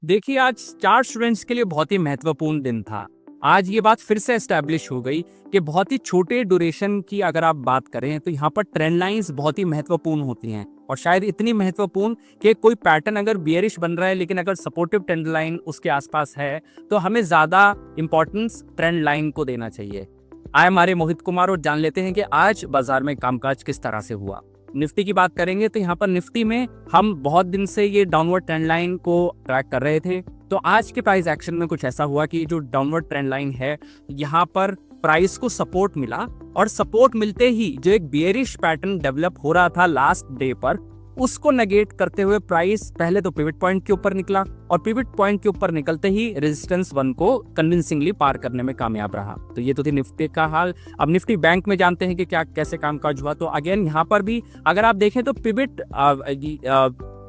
देखिए, आज 4 स्टूडेंट्स के लिए बहुत ही महत्वपूर्ण दिन था। आज ये बात फिर से एस्टैब्लिश हो गई कि बहुत ही छोटे ड्यूरेशन की अगर आप बात करें तो यहाँ पर ट्रेंड लाइंस बहुत ही महत्वपूर्ण होती हैं और शायद इतनी महत्वपूर्ण कि कोई पैटर्न अगर बियरिश बन रहा है लेकिन अगर सपोर्टिव ट्रेंड लाइन उसके आसपास है तो हमें ज़्यादा इंपॉर्टेंस ट्रेंड लाइन को देना चाहिए। आए हमारे मोहित कुमार और जान लेते हैं कि आज बाजार में कामकाज किस तरह से हुआ। निफ्टी की बात करेंगे तो यहाँ पर निफ्टी में हम बहुत दिन से ये डाउनवर्ड ट्रेंड लाइन को ट्रैक कर रहे थे। तो आज के प्राइस एक्शन में कुछ ऐसा हुआ कि जो डाउनवर्ड ट्रेंड लाइन है यहाँ पर प्राइस को सपोर्ट मिला और सपोर्ट मिलते ही जो एक बियरिश पैटर्न डेवलप हो रहा था लास्ट डे पर उसको नेगेट करते हुए प्राइस पहले तो पिवट पॉइंट के ऊपर निकला और पिवट पॉइंट के ऊपर निकलते ही रेजिस्टेंस 1 को कन्विंसिंगली पार करने में कामयाब रहा। तो ये तो थी निफ्टी का हाल। अब निफ्टी बैंक में जानते हैं कि क्या कैसे कामकाज हुआ। तो अगेन यहाँ पर भी अगर आप देखें तो पिवट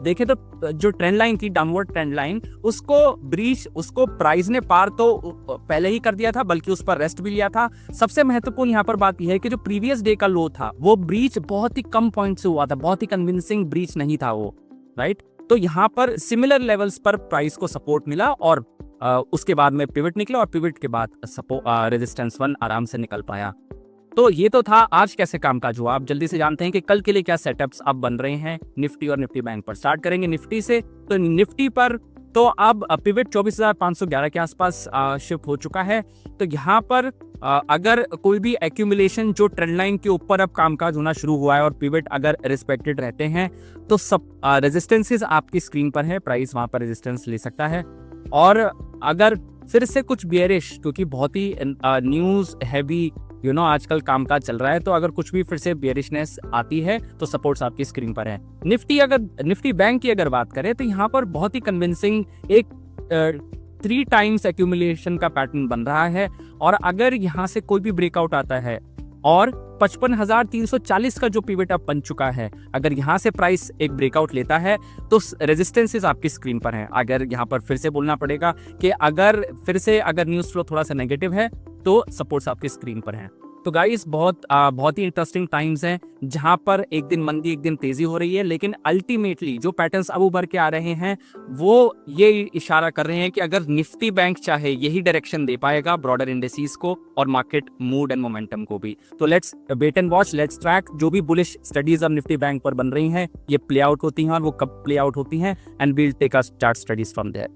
देखें तो जो ट्रेंड लाइन थी डाउनवर्ड ट्रेंड लाइन उसको प्राइस ने पार तो पहले ही कर दिया था बल्कि उस पर रेस्ट भी लिया था। सबसे महत्वपूर्ण यहाँ पर बात यह है कि जो प्रीवियस डे का लो था वो ब्रीच बहुत ही कम पॉइंट से हुआ था, बहुत ही कन्विंसिंग ब्रीच नहीं था वो, राइट। तो यहाँ पर सिमिलर लेवल्स पर प्राइस को सपोर्ट मिला और उसके बाद में पिवट निकला और पिवट के बाद रेजिस्टेंस 1 आराम से निकल पाया। तो ये तो था आज कैसे कामकाज हुआ। आप जल्दी से जानते हैं कि कल के लिए क्या सेटअप्स अब बन रहे हैं निफ्टी और निफ्टी बैंक पर। स्टार्ट करेंगे निफ्टी से। तो निफ्टी पर तो अब पिवट 24,511 के आसपास शिफ्ट हो चुका है। तो यहाँ पर अगर कोई भी एक्यूमुलेशन जो ट्रेंड लाइन के ऊपर अब कामकाज होना शुरू हुआ है और पिवट अगर रिस्पेक्टेड रहते हैं तो सब रेजिस्टेंसेस आपकी स्क्रीन पर है, प्राइस वहां पर रेजिस्टेंस ले सकता है। और अगर फिर से कुछ बियरिश, क्योंकि बहुत ही न्यूज हैवी आजकल कामकाज चल रहा है, तो अगर कुछ भी फिर से बियरिशनेस आती है तो सपोर्ट्स आपकी स्क्रीन पर है। निफ्टी बैंक की अगर बात करें तो यहाँ पर बहुत ही कन्विंसिंग एक 3 टाइम्स एक्यूमुलेशन का पैटर्न बन रहा है और अगर यहाँ से कोई भी ब्रेकआउट आता है और 55,340 का जो पिवट अप बन चुका है, अगर यहाँ से प्राइस एक ब्रेकआउट लेता है तो रेजिस्टेंसेस आपकी स्क्रीन पर हैं। अगर यहाँ पर फिर से बोलना पड़ेगा कि अगर न्यूज़ फ्लो थोड़ा सा नेगेटिव है तो सपोर्ट्स आपकी स्क्रीन पर हैं। तो गाइस बहुत ही इंटरेस्टिंग टाइम्स हैं जहां पर एक दिन मंदी एक दिन तेजी हो रही है, लेकिन अल्टीमेटली जो पैटर्न्स अब उभर के आ रहे हैं वो ये इशारा कर रहे हैं कि अगर निफ्टी बैंक चाहे यही डायरेक्शन दे पाएगा ब्रॉडर इंडेक्सेस को और मार्केट मूड एंड मोमेंटम को भी। तो let's wait and watch, let's track जो भी बुलिश स्टडीज अब निफ्टी बैंक पर बन रही हैं ये प्ले आउट होती हैं और वो कब प्ले आउट होती हैं, and we'll take a chart studies from there.